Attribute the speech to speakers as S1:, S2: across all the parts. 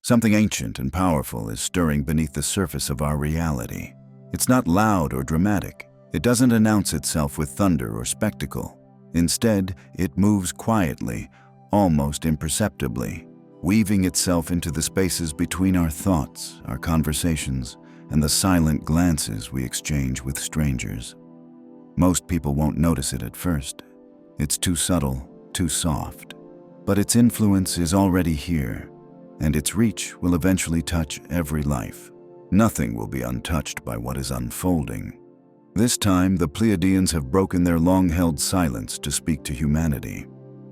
S1: Something ancient and powerful is stirring beneath the surface of our reality. It's not loud or dramatic. It doesn't announce itself with thunder or spectacle. Instead, it moves quietly, almost imperceptibly, weaving itself into the spaces between our thoughts, our conversations, and the silent glances we exchange with strangers. Most people won't notice it at first. It's too subtle, too soft. But its influence is already here, and its reach will eventually touch every life. Nothing will be untouched by what is unfolding. This time, the Pleiadians have broken their long-held silence to speak to humanity.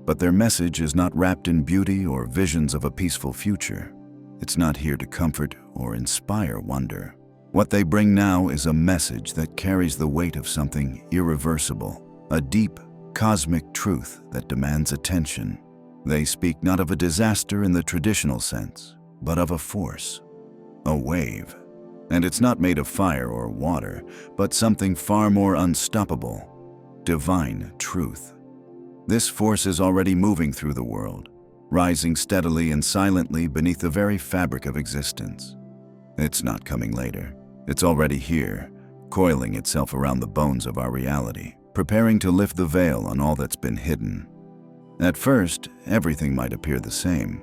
S1: But their message is not wrapped in beauty or visions of a peaceful future. It's not here to comfort or inspire wonder. What they bring now is a message that carries the weight of something irreversible, a deep, cosmic truth that demands attention. They speak not of a disaster in the traditional sense, but of a force, a wave. And it's not made of fire or water, but something far more unstoppable, divine truth. This force is already moving through the world, rising steadily and silently beneath the very fabric of existence. It's not coming later. It's already here, coiling itself around the bones of our reality, preparing to lift the veil on all that's been hidden. At first, everything might appear the same.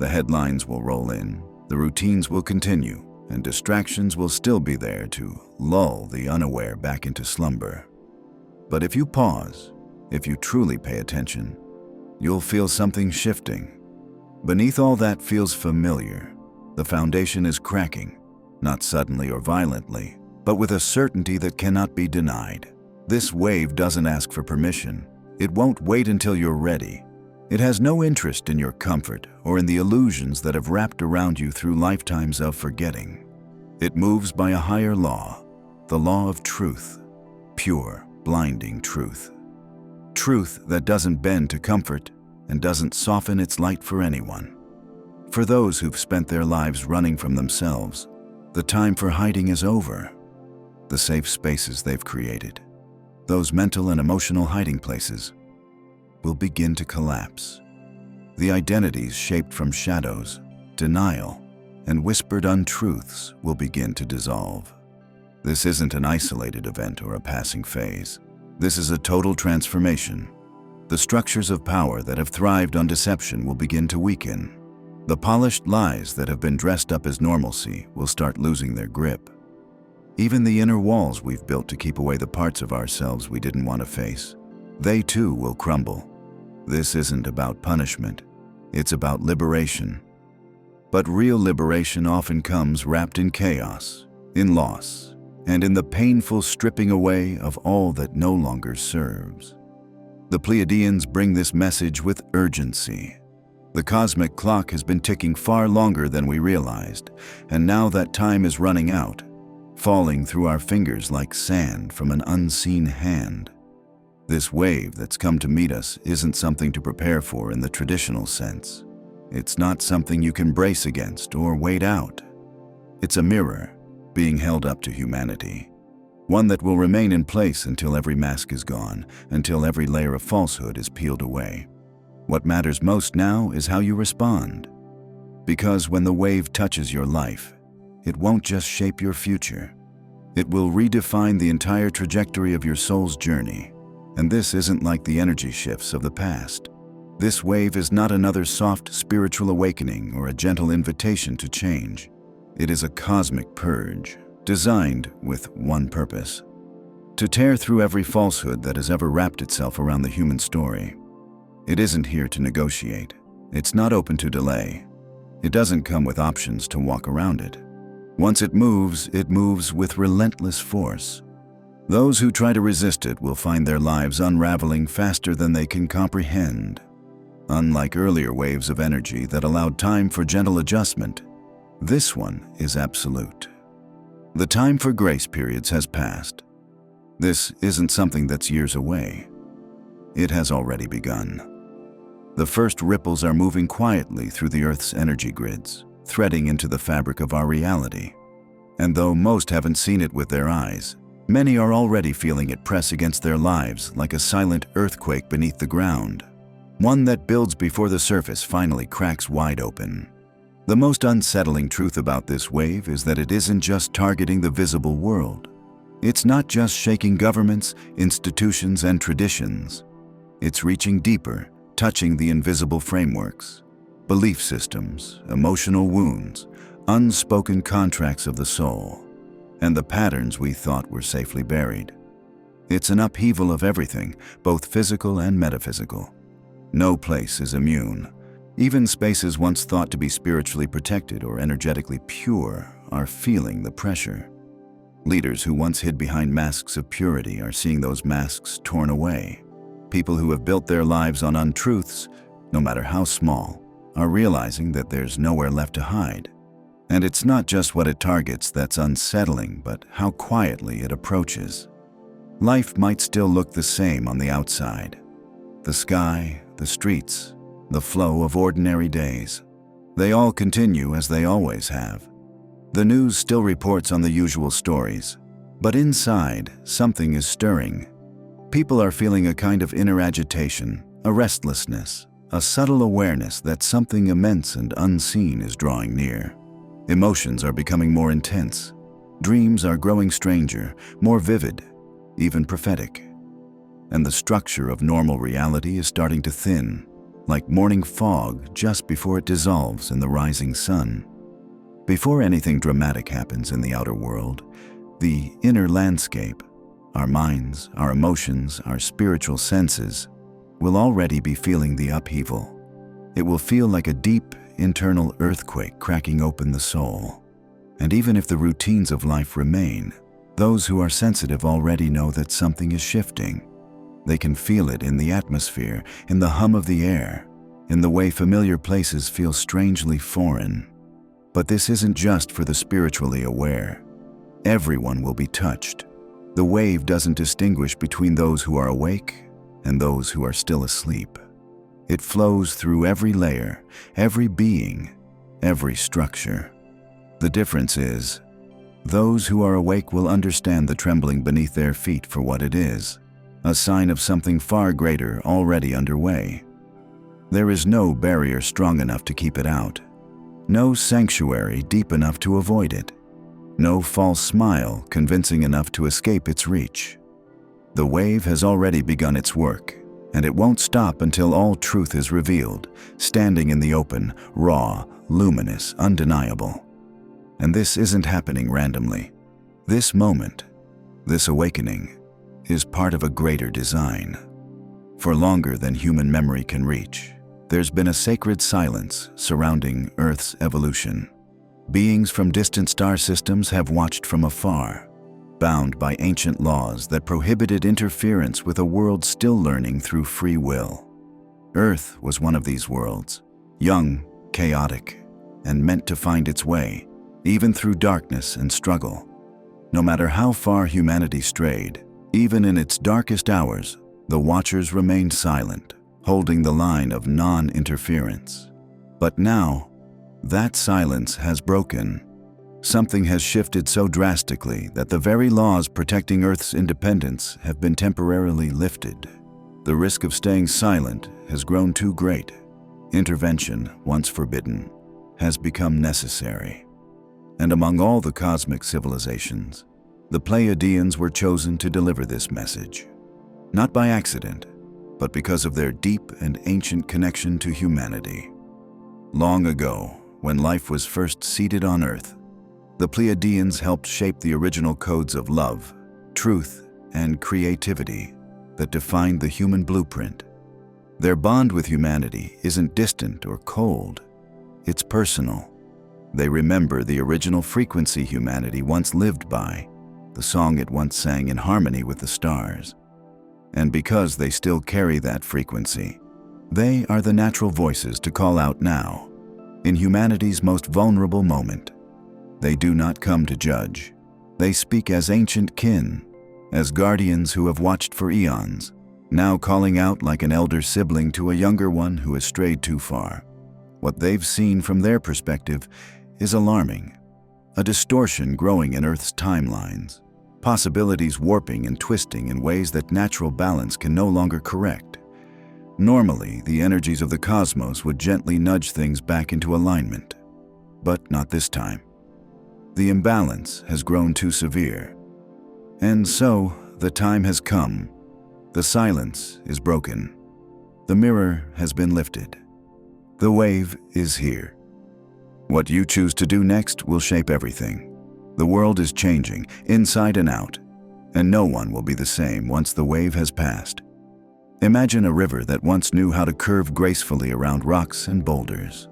S1: The headlines will roll in, the routines will continue, and distractions will still be there to lull the unaware back into slumber. But if you pause, if you truly pay attention, you'll feel something shifting. Beneath all that feels familiar, the foundation is cracking, not suddenly or violently, but with a certainty that cannot be denied. This wave doesn't ask for permission. It won't wait until you're ready. It has no interest in your comfort or in the illusions that have wrapped around you through lifetimes of forgetting. It moves by a higher law, the law of truth, pure, blinding truth. Truth that doesn't bend to comfort and doesn't soften its light for anyone. For those who've spent their lives running from themselves, the time for hiding is over. The safe spaces they've created, those mental and emotional hiding places, will begin to collapse. The identities shaped from shadows, denial, and whispered untruths will begin to dissolve. This isn't an isolated event or a passing phase. This is a total transformation. The structures of power that have thrived on deception will begin to weaken. The polished lies that have been dressed up as normalcy will start losing their grip. Even the inner walls we've built to keep away the parts of ourselves we didn't want to face, they too will crumble. This isn't about punishment. It's about liberation. But real liberation often comes wrapped in chaos, in loss, and in the painful stripping away of all that no longer serves. The Pleiadians bring this message with urgency. The cosmic clock has been ticking far longer than we realized, and now that time is running out, falling through our fingers like sand from an unseen hand. This wave that's come to meet us isn't something to prepare for in the traditional sense. It's not something you can brace against or wait out. It's a mirror being held up to humanity, one that will remain in place until every mask is gone, until every layer of falsehood is peeled away. What matters most now is how you respond. Because when the wave touches your life, it won't just shape your future. It will redefine the entire trajectory of your soul's journey. And this isn't like the energy shifts of the past. This wave is not another soft spiritual awakening or a gentle invitation to change. It is a cosmic purge, designed with one purpose: to tear through every falsehood that has ever wrapped itself around the human story. It isn't here to negotiate. It's not open to delay. It doesn't come with options to walk around it. Once it moves with relentless force. Those who try to resist it will find their lives unraveling faster than they can comprehend. Unlike earlier waves of energy that allowed time for gentle adjustment, this one is absolute. The time for grace periods has passed. This isn't something that's years away. It has already begun. The first ripples are moving quietly through the Earth's energy grids, threading into the fabric of our reality. And though most haven't seen it with their eyes, many are already feeling it press against their lives like a silent earthquake beneath the ground, one that builds before the surface finally cracks wide open. The most unsettling truth about this wave is that it isn't just targeting the visible world. It's not just shaking governments, institutions, and traditions. It's reaching deeper, touching the invisible frameworks, belief systems, emotional wounds, unspoken contracts of the soul, and the patterns we thought were safely buried. It's an upheaval of everything, both physical and metaphysical. No place is immune. Even spaces once thought to be spiritually protected or energetically pure are feeling the pressure. Leaders who once hid behind masks of purity are seeing those masks torn away. People who have built their lives on untruths, no matter how small, are realizing that there's nowhere left to hide. And it's not just what it targets that's unsettling, but how quietly it approaches. Life might still look the same on the outside. The sky, the streets, the flow of ordinary days. They all continue as they always have. The news still reports on the usual stories, but inside, something is stirring. People are feeling a kind of inner agitation, a restlessness, a subtle awareness that something immense and unseen is drawing near. Emotions are becoming more intense. Dreams are growing stranger, more vivid, even prophetic. And the structure of normal reality is starting to thin, like morning fog just before it dissolves in the rising sun. Before anything dramatic happens in the outer world, the inner landscape, our minds, our emotions, our spiritual senses, will already be feeling the upheaval. It will feel like a deep, internal earthquake cracking open the soul. And even if the routines of life remain, those who are sensitive already know that something is shifting. They can feel it in the atmosphere, in the hum of the air, in the way familiar places feel strangely foreign. But this isn't just for the spiritually aware. Everyone will be touched. The wave doesn't distinguish between those who are awake and those who are still asleep. It flows through every layer, every being, every structure. The difference is, those who are awake will understand the trembling beneath their feet for what it is, a sign of something far greater already underway. There is no barrier strong enough to keep it out, no sanctuary deep enough to avoid it, no false smile convincing enough to escape its reach. The wave has already begun its work, and it won't stop until all truth is revealed, standing in the open, raw, luminous, undeniable. And this isn't happening randomly. This moment, this awakening, is part of a greater design. For longer than human memory can reach, there's been a sacred silence surrounding Earth's evolution. Beings from distant star systems have watched from afar, bound by ancient laws that prohibited interference with a world still learning through free will. Earth was one of these worlds, young, chaotic, and meant to find its way, even through darkness and struggle. No matter how far humanity strayed, even in its darkest hours, the Watchers remained silent, holding the line of non-interference. But now, that silence has broken. Something has shifted so drastically that the very laws protecting Earth's independence have been temporarily lifted. The risk of staying silent has grown too great. Intervention, once forbidden, has become necessary. And among all the cosmic civilizations, the Pleiadians were chosen to deliver this message. Not by accident, but because of their deep and ancient connection to humanity. Long ago, when life was first seeded on Earth, the Pleiadians helped shape the original codes of love, truth, and creativity that defined the human blueprint. Their bond with humanity isn't distant or cold, it's personal. They remember the original frequency humanity once lived by, the song it once sang in harmony with the stars. And because they still carry that frequency, they are the natural voices to call out now, in humanity's most vulnerable moment. They do not come to judge. They speak as ancient kin, as guardians who have watched for eons, now calling out like an elder sibling to a younger one who has strayed too far. What they've seen from their perspective is alarming. A distortion growing in Earth's timelines, possibilities warping and twisting in ways that natural balance can no longer correct. Normally, the energies of the cosmos would gently nudge things back into alignment. But not this time. The imbalance has grown too severe. And so, the time has come. The silence is broken. The mirror has been lifted. The wave is here. What you choose to do next will shape everything. The world is changing, inside and out, and no one will be the same once the wave has passed. Imagine a river that once knew how to curve gracefully around rocks and boulders.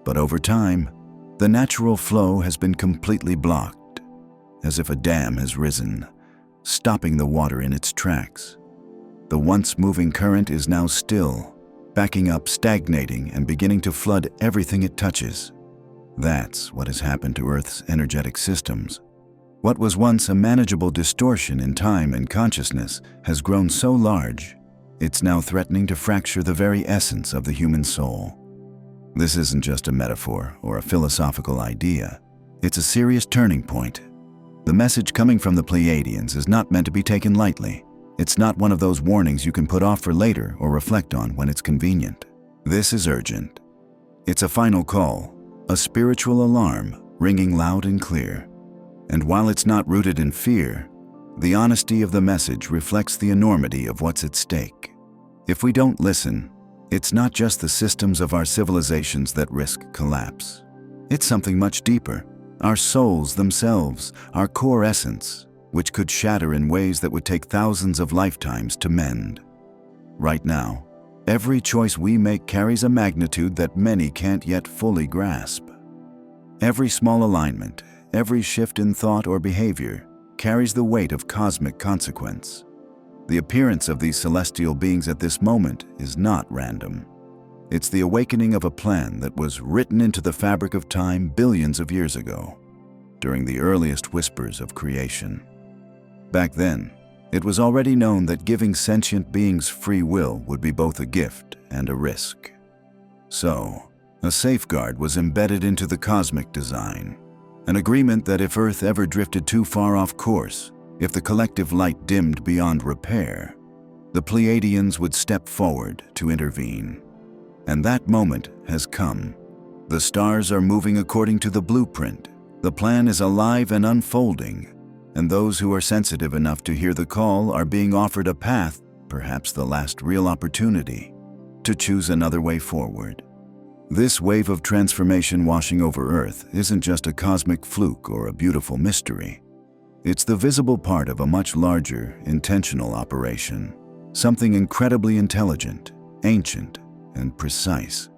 S1: But over time, the natural flow has been completely blocked, as if a dam has risen, stopping the water in its tracks. The once moving current is now still, backing up, stagnating, and beginning to flood everything it touches. That's what has happened to Earth's energetic systems. What was once a manageable distortion in time and consciousness has grown so large, it's now threatening to fracture the very essence of the human soul. This isn't just a metaphor or a philosophical idea. It's a serious turning point. The message coming from the Pleiadians is not meant to be taken lightly. It's not one of those warnings you can put off for later or reflect on when it's convenient. This is urgent. It's a final call, a spiritual alarm ringing loud and clear. And while it's not rooted in fear, the honesty of the message reflects the enormity of what's at stake. If we don't listen, it's not just the systems of our civilizations that risk collapse. It's something much deeper, our souls themselves, our core essence, which could shatter in ways that would take thousands of lifetimes to mend. Right now, every choice we make carries a magnitude that many can't yet fully grasp. Every small alignment, every shift in thought or behavior carries the weight of cosmic consequence. The appearance of these celestial beings at this moment is not random. It's the awakening of a plan that was written into the fabric of time billions of years ago, during the earliest whispers of creation. Back then, it was already known that giving sentient beings free will would be both a gift and a risk. So, a safeguard was embedded into the cosmic design, an agreement that if Earth ever drifted too far off course, if the collective light dimmed beyond repair, the Pleiadians would step forward to intervene. And that moment has come. The stars are moving according to the blueprint. The plan is alive and unfolding, and those who are sensitive enough to hear the call are being offered a path, perhaps the last real opportunity, to choose another way forward. This wave of transformation washing over Earth isn't just a cosmic fluke or a beautiful mystery. It's the visible part of a much larger, intentional operation, something incredibly intelligent, ancient, and precise.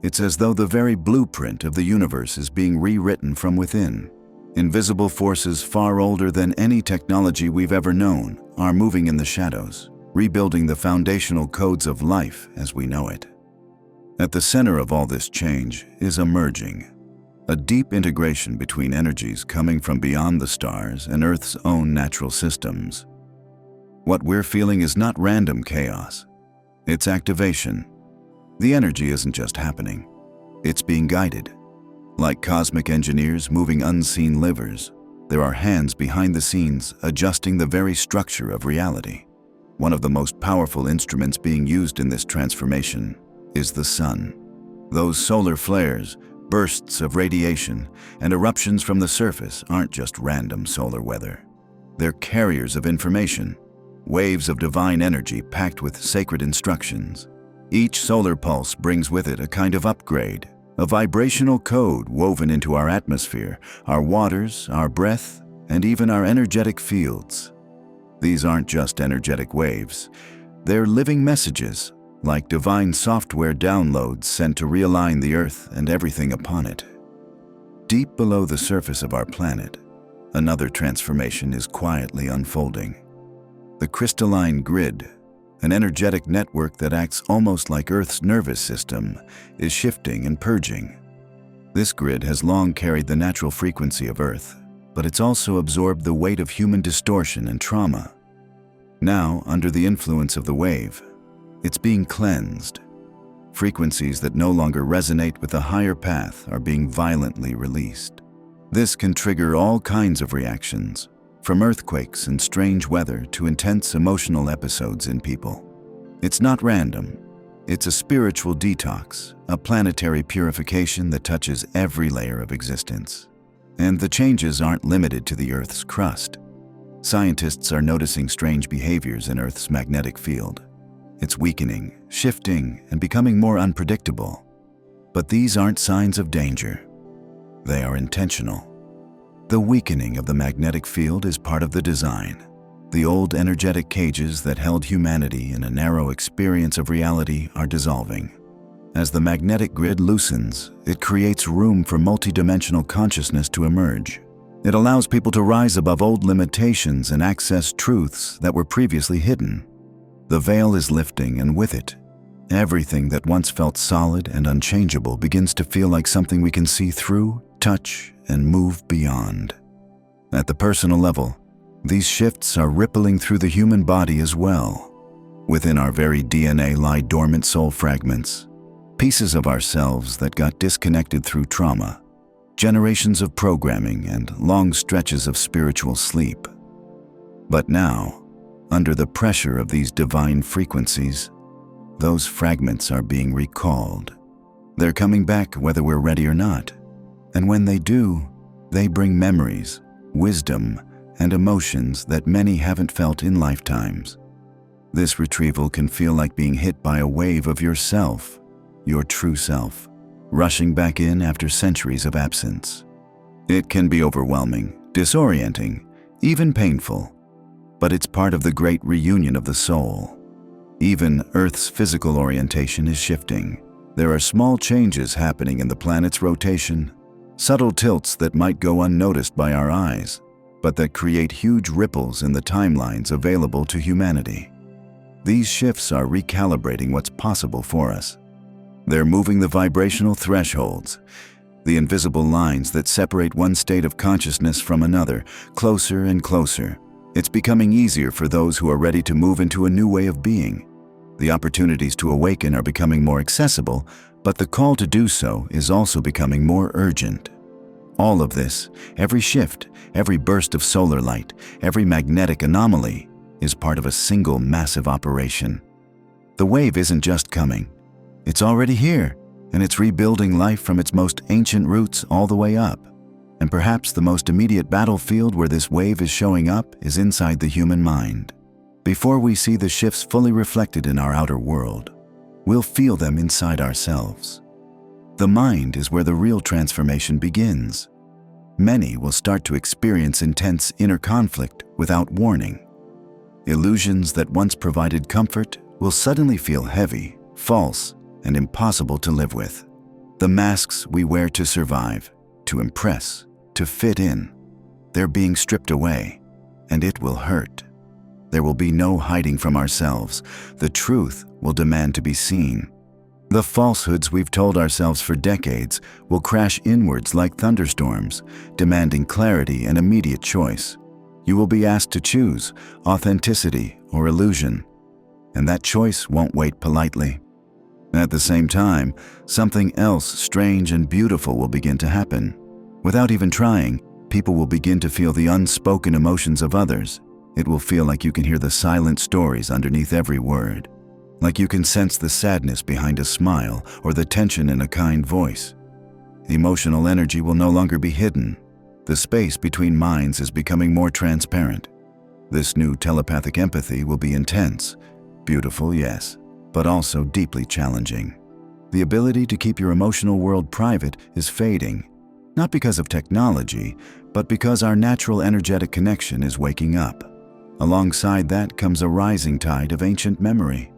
S1: It's as though the very blueprint of the universe is being rewritten from within. Invisible forces far older than any technology we've ever known are moving in the shadows, rebuilding the foundational codes of life as we know it. At the center of all this change is emerging a deep integration between energies coming from beyond the stars and Earth's own natural systems. What we're feeling is not random chaos, it's activation. The energy isn't just happening, it's being guided. Like cosmic engineers moving unseen levers, there are hands behind the scenes adjusting the very structure of reality. One of the most powerful instruments being used in this transformation is the sun. Those solar flares, bursts of radiation, and eruptions from the surface aren't just random solar weather. They're carriers of information, waves of divine energy packed with sacred instructions. Each solar pulse brings with it a kind of upgrade, a vibrational code woven into our atmosphere, our waters, our breath, and even our energetic fields. These aren't just energetic waves. They're living messages, like divine software downloads sent to realign the Earth and everything upon it. Deep below the surface of our planet, another transformation is quietly unfolding. The crystalline grid, an energetic network that acts almost like Earth's nervous system, is shifting and purging. This grid has long carried the natural frequency of Earth, but it's also absorbed the weight of human distortion and trauma. Now, under the influence of the wave, it's being cleansed. Frequencies that no longer resonate with the higher path are being violently released. This can trigger all kinds of reactions, from earthquakes and strange weather to intense emotional episodes in people. It's not random. It's a spiritual detox, a planetary purification that touches every layer of existence. And the changes aren't limited to the Earth's crust. Scientists are noticing strange behaviors in Earth's magnetic field. It's weakening, shifting, and becoming more unpredictable. But these aren't signs of danger. They are intentional. The weakening of the magnetic field is part of the design. The old energetic cages that held humanity in a narrow experience of reality are dissolving. As the magnetic grid loosens, it creates room for multidimensional consciousness to emerge. It allows people to rise above old limitations and access truths that were previously hidden. The veil is lifting, and with it, everything that once felt solid and unchangeable begins to feel like something we can see through, touch, and move beyond. At the personal level, these shifts are rippling through the human body as well. Within our very DNA lie dormant soul fragments, pieces of ourselves that got disconnected through trauma, generations of programming, and long stretches of spiritual sleep. But now, under the pressure of these divine frequencies, those fragments are being recalled. They're coming back whether we're ready or not. And when they do, they bring memories, wisdom, and emotions that many haven't felt in lifetimes. This retrieval can feel like being hit by a wave of yourself, your true self, rushing back in after centuries of absence. It can be overwhelming, disorienting, even painful, but it's part of the great reunion of the soul. Even Earth's physical orientation is shifting. There are small changes happening in the planet's rotation, subtle tilts that might go unnoticed by our eyes, but that create huge ripples in the timelines available to humanity. These shifts are recalibrating what's possible for us. They're moving the vibrational thresholds, the invisible lines that separate one state of consciousness from another, closer and closer. It's becoming easier for those who are ready to move into a new way of being. The opportunities to awaken are becoming more accessible, but the call to do so is also becoming more urgent. All of this, every shift, every burst of solar light, every magnetic anomaly, is part of a single massive operation. The wave isn't just coming. It's already here, and it's rebuilding life from its most ancient roots all the way up. And perhaps the most immediate battlefield where this wave is showing up is inside the human mind. Before we see the shifts fully reflected in our outer world, we'll feel them inside ourselves. The mind is where the real transformation begins. Many will start to experience intense inner conflict without warning. Illusions that once provided comfort will suddenly feel heavy, false, and impossible to live with. The masks we wear to survive, to impress, to fit in, they're being stripped away, and it will hurt. There will be no hiding from ourselves. The truth will demand to be seen. The falsehoods we've told ourselves for decades will crash inwards like thunderstorms, demanding clarity and immediate choice. You will be asked to choose authenticity or illusion, and that choice won't wait politely. At the same time, something else strange and beautiful will begin to happen. Without even trying, people will begin to feel the unspoken emotions of others. It will feel like you can hear the silent stories underneath every word, like you can sense the sadness behind a smile or the tension in a kind voice. Emotional energy will no longer be hidden. The space between minds is becoming more transparent. This new telepathic empathy will be intense, beautiful, yes, but also deeply challenging. The ability to keep your emotional world private is fading, not because of technology, but because our natural energetic connection is waking up. Alongside that comes a rising tide of ancient memory.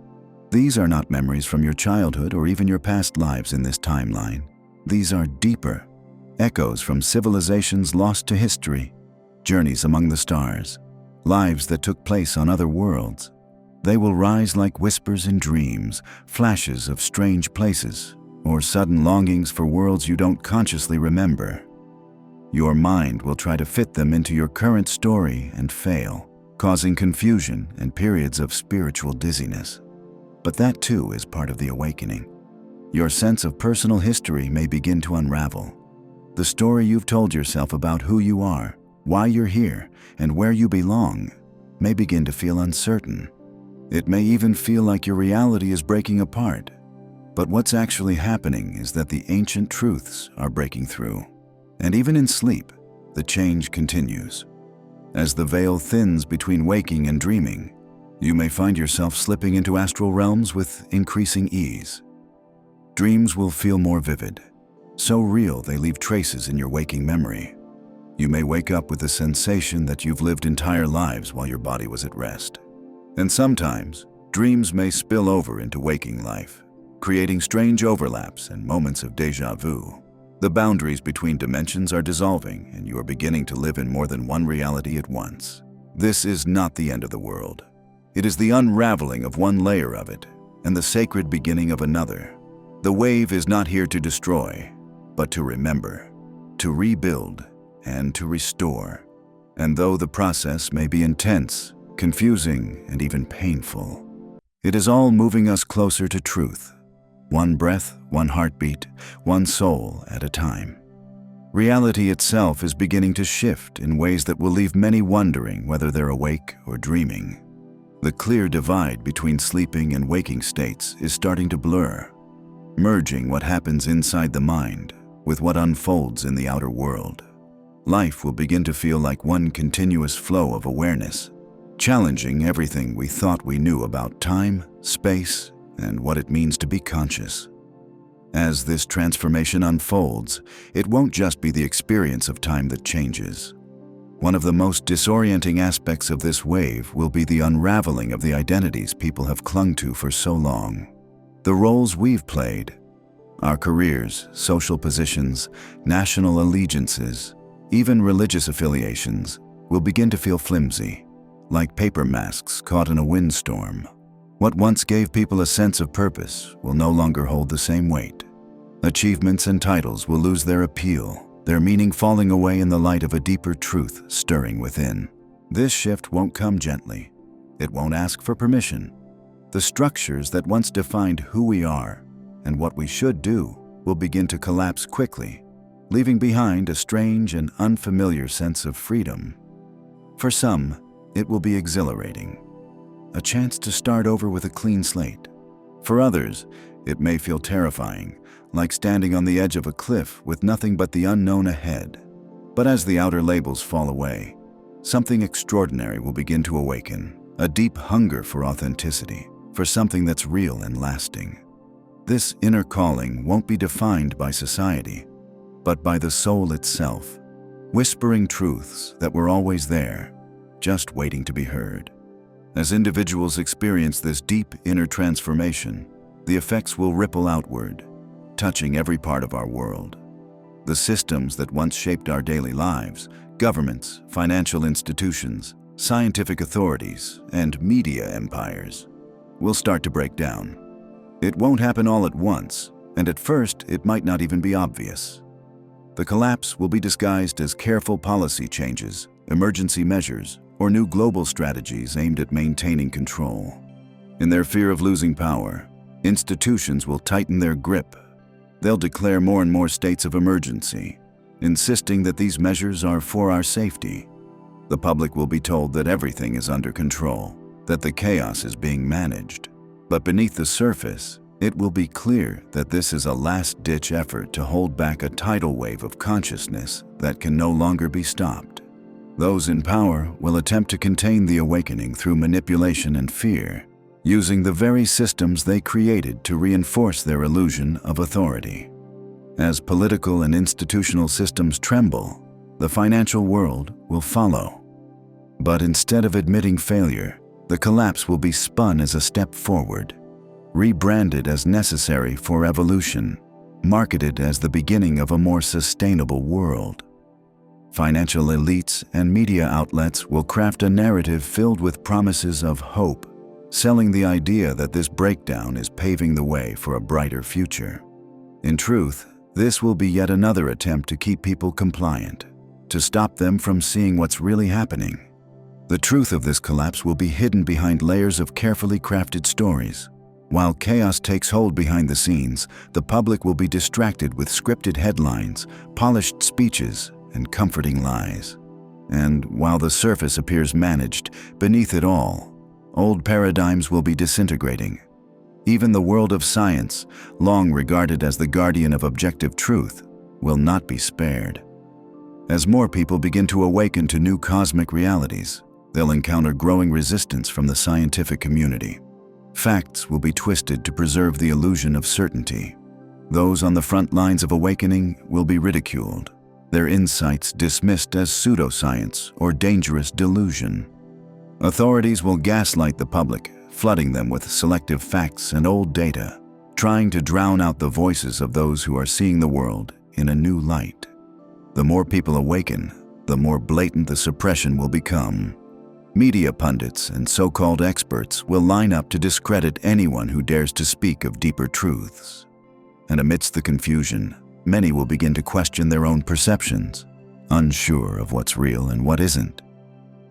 S1: These are not memories from your childhood or even your past lives in this timeline. These are deeper, echoes from civilizations lost to history, journeys among the stars, lives that took place on other worlds. They will rise like whispers in dreams, flashes of strange places, or sudden longings for worlds you don't consciously remember. Your mind will try to fit them into your current story and fail, causing confusion and periods of spiritual dizziness. But that too is part of the awakening. Your sense of personal history may begin to unravel. The story you've told yourself about who you are, why you're here, and where you belong may begin to feel uncertain. It may even feel like your reality is breaking apart, But what's actually happening is that the ancient truths are breaking through. And even in sleep, the change continues. As the veil thins between waking and dreaming, you may find yourself slipping into astral realms with increasing ease. Dreams will feel more vivid, so real they leave traces in your waking memory. You may wake up with the sensation that you've lived entire lives while your body was at rest. And sometimes, dreams may spill over into waking life, creating strange overlaps and moments of déjà vu. The boundaries between dimensions are dissolving, and you are beginning to live in more than one reality at once. This is not the end of the world. It is the unraveling of one layer of it, and the sacred beginning of another. The wave is not here to destroy, but to remember, to rebuild, and to restore. And though the process may be intense, confusing, and even painful, it is all moving us closer to truth. One breath, one heartbeat, one soul at a time. Reality itself is beginning to shift in ways that will leave many wondering whether they're awake or dreaming. The clear divide between sleeping and waking states is starting to blur, merging what happens inside the mind with what unfolds in the outer world. Life will begin to feel like one continuous flow of awareness, challenging everything we thought we knew about time, space, and what it means to be conscious. As this transformation unfolds, it won't just be the experience of time that changes. One of the most disorienting aspects of this wave will be the unraveling of the identities people have clung to for so long. The roles we've played, our careers, social positions, national allegiances, even religious affiliations, will begin to feel flimsy, like paper masks caught in a windstorm. What once gave people a sense of purpose will no longer hold the same weight. Achievements and titles will lose their appeal, their meaning falling away in the light of a deeper truth stirring within. This shift won't come gently. It won't ask for permission. The structures that once defined who we are and what we should do will begin to collapse quickly, leaving behind a strange and unfamiliar sense of freedom. For some, it will be exhilarating, a chance to start over with a clean slate. For others, it may feel terrifying, like standing on the edge of a cliff with nothing but the unknown ahead. But as the outer labels fall away, something extraordinary will begin to awaken, a deep hunger for authenticity, for something that's real and lasting. This inner calling won't be defined by society, but by the soul itself, whispering truths that were always there, just waiting to be heard. As individuals experience this deep inner transformation, the effects will ripple outward, touching every part of our world. The systems that once shaped our daily lives, governments, financial institutions, scientific authorities, and media empires, will start to break down. It won't happen all at once, and at first it might not even be obvious. The collapse will be disguised as careful policy changes, emergency measures, or new global strategies aimed at maintaining control. In their fear of losing power, institutions will tighten their grip. They'll declare more and more states of emergency, insisting that these measures are for our safety. The public will be told that everything is under control, that the chaos is being managed. But beneath the surface, it will be clear that this is a last-ditch effort to hold back a tidal wave of consciousness that can no longer be stopped. Those in power will attempt to contain the awakening through manipulation and fear, using the very systems they created to reinforce their illusion of authority. As political and institutional systems tremble, the financial world will follow. But instead of admitting failure, the collapse will be spun as a step forward, rebranded as necessary for evolution, marketed as the beginning of a more sustainable world. Financial elites and media outlets will craft a narrative filled with promises of hope, selling the idea that this breakdown is paving the way for a brighter future. In truth, this will be yet another attempt to keep people compliant, to stop them from seeing what's really happening. The truth of this collapse will be hidden behind layers of carefully crafted stories. While chaos takes hold behind the scenes, the public will be distracted with scripted headlines, polished speeches, and comforting lies. And while the surface appears managed, beneath it all, old paradigms will be disintegrating. Even the world of science, long regarded as the guardian of objective truth, will not be spared. As more people begin to awaken to new cosmic realities, they'll encounter growing resistance from the scientific community. Facts will be twisted to preserve the illusion of certainty. Those on the front lines of awakening will be ridiculed, their insights dismissed as pseudoscience or dangerous delusion. Authorities will gaslight the public, flooding them with selective facts and old data, trying to drown out the voices of those who are seeing the world in a new light. The more people awaken, the more blatant the suppression will become. Media pundits and so-called experts will line up to discredit anyone who dares to speak of deeper truths. And amidst the confusion, many will begin to question their own perceptions, unsure of what's real and what isn't.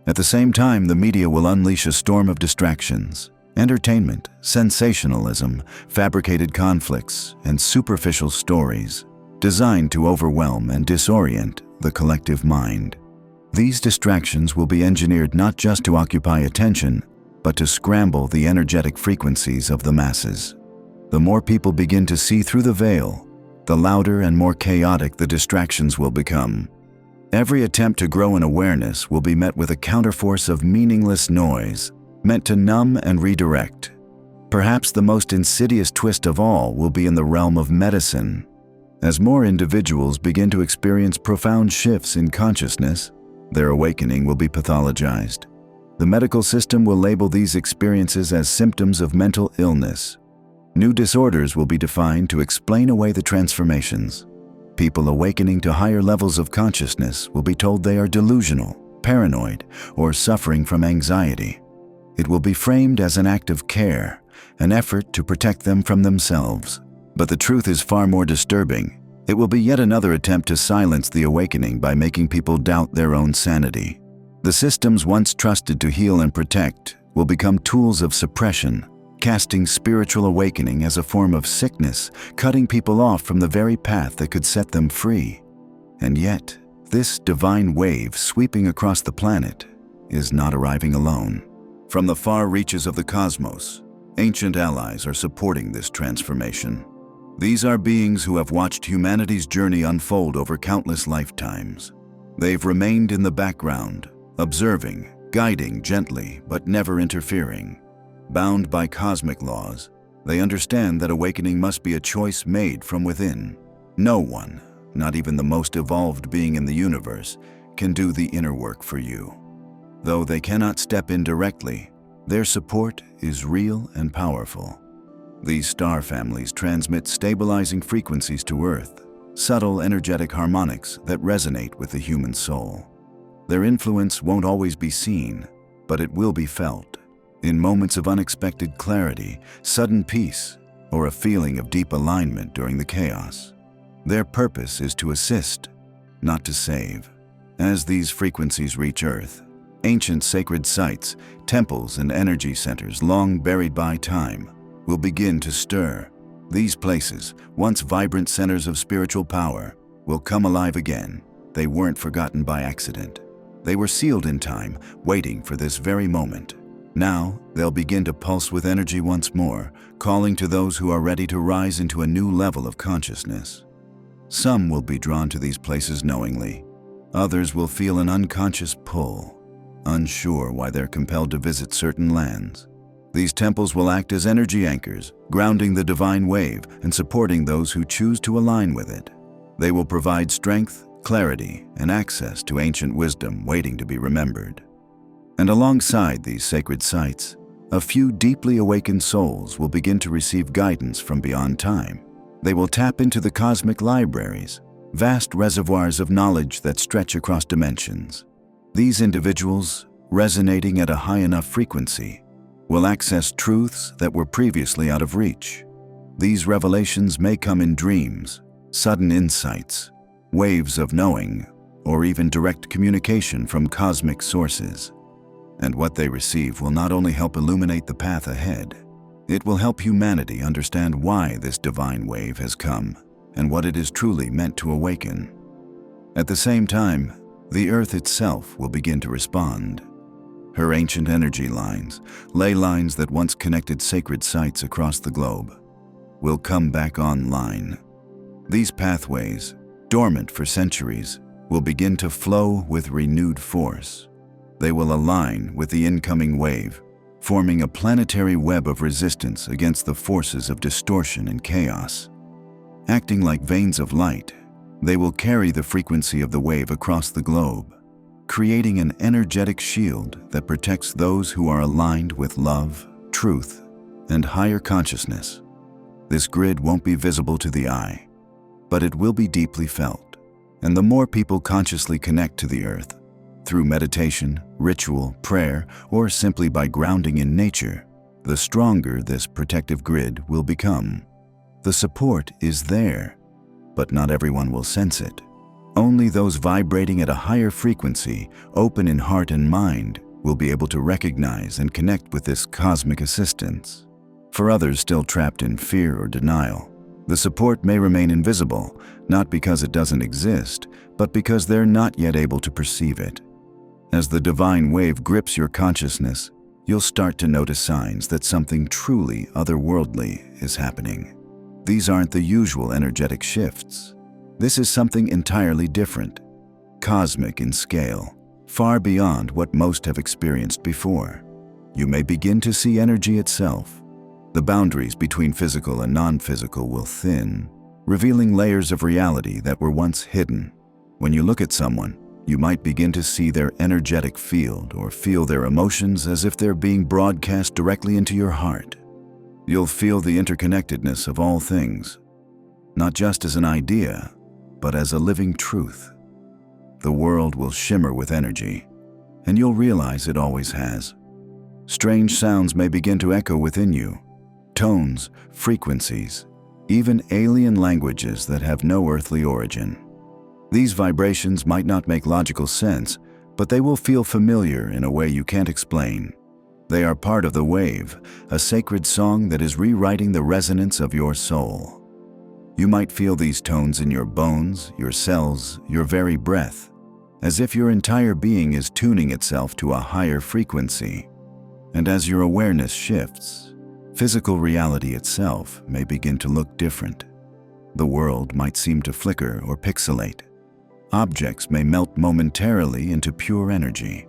S1: At the same time, the media will unleash a storm of distractions, entertainment, sensationalism, fabricated conflicts, and superficial stories, designed to overwhelm and disorient the collective mind. These distractions will be engineered not just to occupy attention, but to scramble the energetic frequencies of the masses. The more people begin to see through the veil, the louder and more chaotic the distractions will become. Every attempt to grow in awareness will be met with a counterforce of meaningless noise, meant to numb and redirect. Perhaps the most insidious twist of all will be in the realm of medicine. As more individuals begin to experience profound shifts in consciousness, their awakening will be pathologized. The medical system will label these experiences as symptoms of mental illness. New disorders will be defined to explain away the transformations. People awakening to higher levels of consciousness will be told they are delusional, paranoid, or suffering from anxiety. It will be framed as an act of care, an effort to protect them from themselves. But the truth is far more disturbing. It will be yet another attempt to silence the awakening by making people doubt their own sanity. The systems once trusted to heal and protect will become tools of suppression, casting spiritual awakening as a form of sickness, cutting people off from the very path that could set them free. And yet, this divine wave sweeping across the planet is not arriving alone. From the far reaches of the cosmos, ancient allies are supporting this transformation. These are beings who have watched humanity's journey unfold over countless lifetimes. They've remained in the background, observing, guiding gently, but never interfering. Bound by cosmic laws, they understand that awakening must be a choice made from within. No one, not even the most evolved being in the universe, can do the inner work for you. Though they cannot step in directly, their support is real and powerful. These star families transmit stabilizing frequencies to Earth, subtle energetic harmonics that resonate with the human soul. Their influence won't always be seen, but it will be felt. In moments of unexpected clarity, sudden peace, or a feeling of deep alignment during the chaos. Their purpose is to assist, not to save. As these frequencies reach Earth, ancient sacred sites, temples, and energy centers long buried by time will begin to stir. These places, once vibrant centers of spiritual power, will come alive again. They weren't forgotten by accident. They were sealed in time, waiting for this very moment. Now, they'll begin to pulse with energy once more, calling to those who are ready to rise into a new level of consciousness. Some will be drawn to these places knowingly. Others will feel an unconscious pull, unsure why they're compelled to visit certain lands. These temples will act as energy anchors, grounding the divine wave and supporting those who choose to align with it. They will provide strength, clarity, and access to ancient wisdom waiting to be remembered. And alongside these sacred sites, a few deeply awakened souls will begin to receive guidance from beyond time. They will tap into the cosmic libraries, vast reservoirs of knowledge that stretch across dimensions. These individuals, resonating at a high enough frequency, will access truths that were previously out of reach. These revelations may come in dreams, sudden insights, waves of knowing, or even direct communication from cosmic sources. And what they receive will not only help illuminate the path ahead, it will help humanity understand why this divine wave has come and what it is truly meant to awaken. At the same time, the Earth itself will begin to respond. Her ancient energy lines, ley lines that once connected sacred sites across the globe, will come back online. These pathways, dormant for centuries, will begin to flow with renewed force. They will align with the incoming wave, forming a planetary web of resistance against the forces of distortion and chaos. Acting like veins of light, they will carry the frequency of the wave across the globe, creating an energetic shield that protects those who are aligned with love, truth, and higher consciousness. This grid won't be visible to the eye, but it will be deeply felt. And the more people consciously connect to the earth, through meditation, ritual, prayer, or simply by grounding in nature, the stronger this protective grid will become. The support is there, but not everyone will sense it. Only those vibrating at a higher frequency, open in heart and mind, will be able to recognize and connect with this cosmic assistance. For others still trapped in fear or denial, the support may remain invisible, not because it doesn't exist, but because they're not yet able to perceive it. As the divine wave grips your consciousness, you'll start to notice signs that something truly otherworldly is happening. These aren't the usual energetic shifts. This is something entirely different, cosmic in scale, far beyond what most have experienced before. You may begin to see energy itself. The boundaries between physical and non-physical will thin, revealing layers of reality that were once hidden. When you look at someone, you might begin to see their energetic field or feel their emotions as if they're being broadcast directly into your heart. You'll feel the interconnectedness of all things, not just as an idea, but as a living truth. The world will shimmer with energy, and you'll realize it always has. Strange sounds may begin to echo within you, tones, frequencies, even alien languages that have no earthly origin. These vibrations might not make logical sense, but they will feel familiar in a way you can't explain. They are part of the wave, a sacred song that is rewriting the resonance of your soul. You might feel these tones in your bones, your cells, your very breath, as if your entire being is tuning itself to a higher frequency. And as your awareness shifts, physical reality itself may begin to look different. The world might seem to flicker or pixelate. Objects may melt momentarily into pure energy.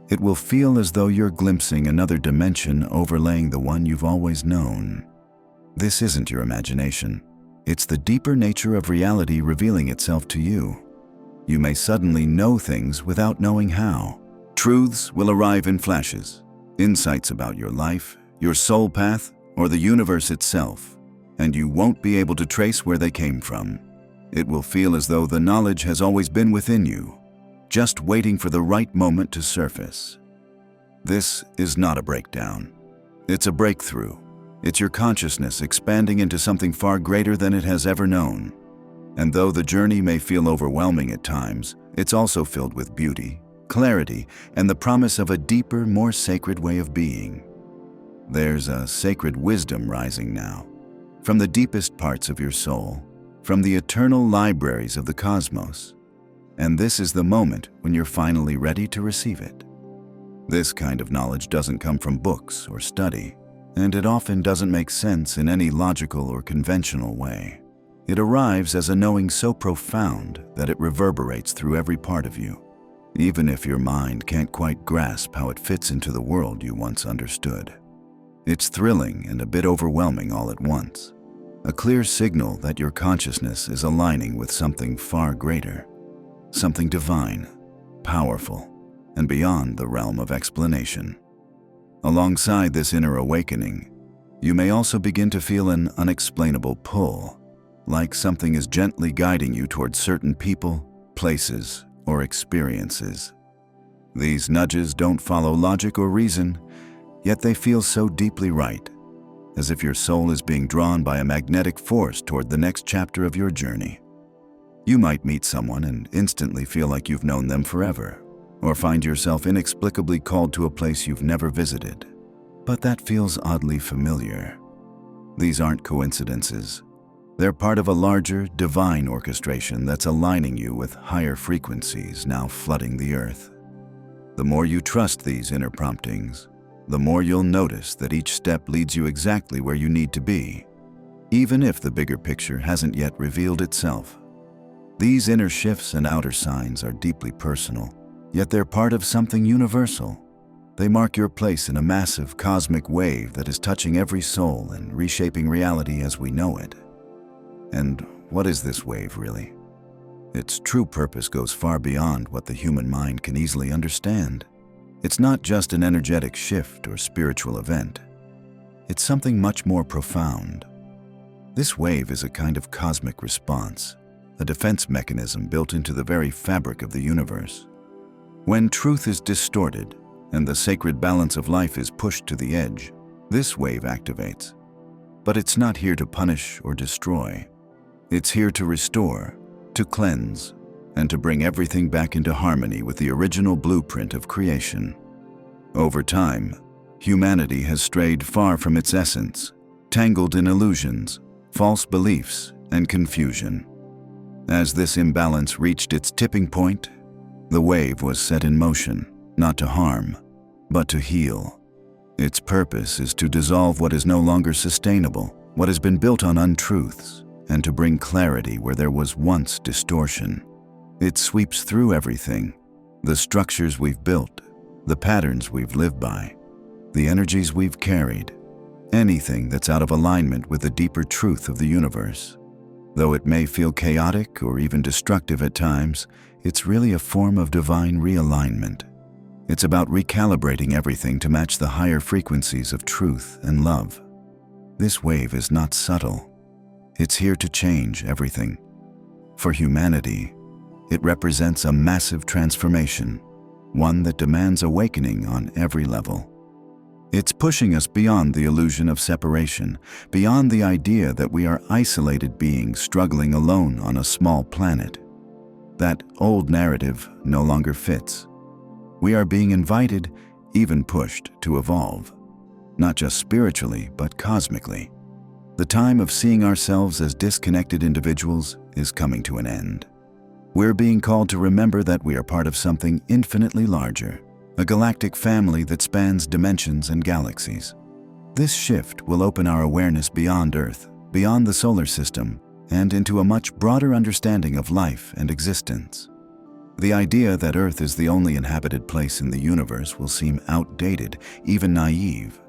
S1: It will feel as though you're glimpsing another dimension overlaying the one you've always known. This isn't your imagination. It's the deeper nature of reality revealing itself to you. You may suddenly know things without knowing how. Truths will arrive in flashes, insights about your life, your soul path, or the universe itself, and you won't be able to trace where they came from. It will feel as though the knowledge has always been within you, just waiting for the right moment to surface. This is not a breakdown. It's a breakthrough. It's your consciousness expanding into something far greater than it has ever known. And though the journey may feel overwhelming at times, it's also filled with beauty, clarity, and the promise of a deeper, more sacred way of being. There's a sacred wisdom rising now, from the deepest parts of your soul, from the eternal libraries of the cosmos. And this is the moment when you're finally ready to receive it. This kind of knowledge doesn't come from books or study, and it often doesn't make sense in any logical or conventional way. It arrives as a knowing so profound that it reverberates through every part of you, even if your mind can't quite grasp how it fits into the world you once understood. It's thrilling and a bit overwhelming all at once, a clear signal that your consciousness is aligning with something far greater, something divine, powerful, and beyond the realm of explanation. Alongside this inner awakening, you may also begin to feel an unexplainable pull, like something is gently guiding you towards certain people, places, or experiences. These nudges don't follow logic or reason, yet they feel so deeply right, as if your soul is being drawn by a magnetic force toward the next chapter of your journey. You might meet someone and instantly feel like you've known them forever, or find yourself inexplicably called to a place you've never visited. But that feels oddly familiar. These aren't coincidences. They're part of a larger, divine orchestration that's aligning you with higher frequencies now flooding the earth. The more you trust these inner promptings, the more you'll notice that each step leads you exactly where you need to be, even if the bigger picture hasn't yet revealed itself. These inner shifts and outer signs are deeply personal, yet they're part of something universal. They mark your place in a massive cosmic wave that is touching every soul and reshaping reality as we know it. And what is this wave really? Its true purpose goes far beyond what the human mind can easily understand. It's not just an energetic shift or spiritual event. It's something much more profound. This wave is a kind of cosmic response, a defense mechanism built into the very fabric of the universe. When truth is distorted and the sacred balance of life is pushed to the edge, this wave activates. But it's not here to punish or destroy. It's here to restore, to cleanse, and to bring everything back into harmony with the original blueprint of creation. Over time, humanity has strayed far from its essence, tangled in illusions, false beliefs, and confusion. As this imbalance reached its tipping point, the wave was set in motion, not to harm, but to heal. Its purpose is to dissolve what is no longer sustainable, what has been built on untruths, and to bring clarity where there was once distortion. It sweeps through everything, the structures we've built, the patterns we've lived by, the energies we've carried, anything that's out of alignment with the deeper truth of the universe. Though it may feel chaotic or even destructive at times, it's really a form of divine realignment. It's about recalibrating everything to match the higher frequencies of truth and love. This wave is not subtle. It's here to change everything. For humanity, it represents a massive transformation, one that demands awakening on every level. It's pushing us beyond the illusion of separation, beyond the idea that we are isolated beings struggling alone on a small planet. That old narrative no longer fits. We are being invited, even pushed, to evolve, not just spiritually, but cosmically. The time of seeing ourselves as disconnected individuals is coming to an end. We're being called to remember that we are part of something infinitely larger, a galactic family that spans dimensions and galaxies. This shift will open our awareness beyond Earth, beyond the solar system, and into a much broader understanding of life and existence. The idea that Earth is the only inhabited place in the universe will seem outdated, even naive.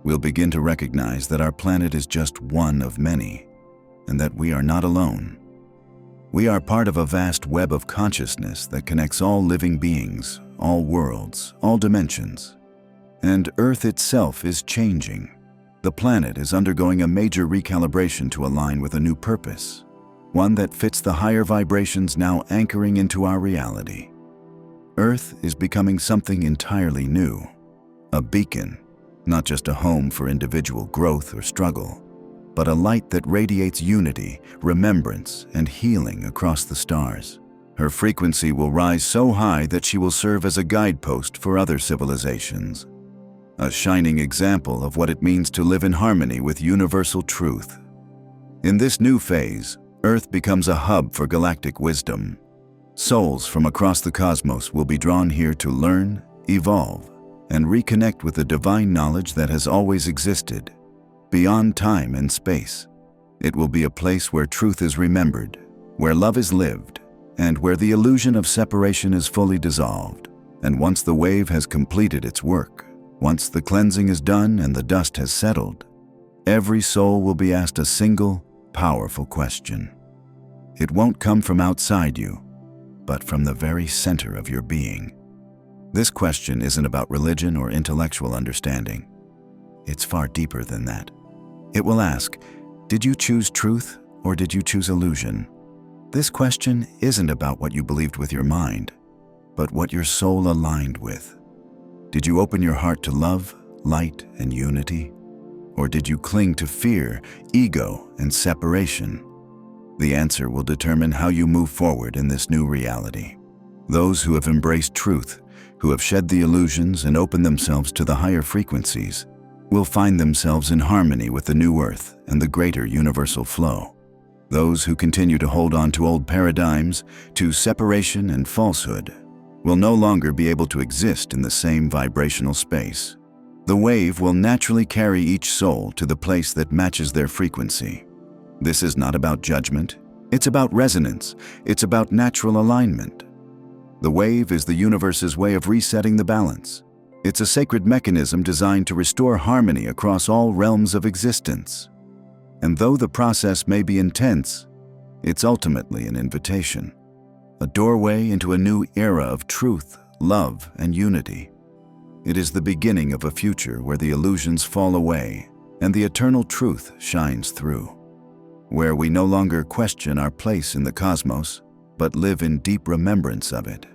S1: We'll begin to recognize that our planet is just one of many, and that we are not alone. We are part of a vast web of consciousness that connects all living beings, all worlds, all dimensions. And Earth itself is changing. The planet is undergoing a major recalibration to align with a new purpose, one that fits the higher vibrations now anchoring into our reality. Earth is becoming something entirely new, a beacon, not just a home for individual growth or struggle, but a light that radiates unity, remembrance, and healing across the stars. Her frequency will rise so high that she will serve as a guidepost for other civilizations, a shining example of what it means to live in harmony with universal truth. In this new phase, Earth becomes a hub for galactic wisdom. Souls from across the cosmos will be drawn here to learn, evolve, and reconnect with the divine knowledge that has always existed, beyond time and space. It will be a place where truth is remembered, where love is lived, and where the illusion of separation is fully dissolved. And once the wave has completed its work, once the cleansing is done and the dust has settled, every soul will be asked a single, powerful question. It won't come from outside you, but from the very center of your being. This question isn't about religion or intellectual understanding. It's far deeper than that. It will ask, did you choose truth or did you choose illusion? This question isn't about what you believed with your mind, but what your soul aligned with. Did you open your heart to love, light, and unity? Or did you cling to fear, ego, and separation? The answer will determine how you move forward in this new reality. Those who have embraced truth, who have shed the illusions and opened themselves to the higher frequencies, will find themselves in harmony with the new earth and the greater universal flow. Those who continue to hold on to old paradigms, to separation and falsehood, will no longer be able to exist in the same vibrational space. The wave will naturally carry each soul to the place that matches their frequency. This is not about judgment. It's about resonance. It's about natural alignment. The wave is the universe's way of resetting the balance. It's a sacred mechanism designed to restore harmony across all realms of existence. And though the process may be intense, it's ultimately an invitation, a doorway into a new era of truth, love, and unity. It is the beginning of a future where the illusions fall away and the eternal truth shines through, where we no longer question our place in the cosmos, but live in deep remembrance of it.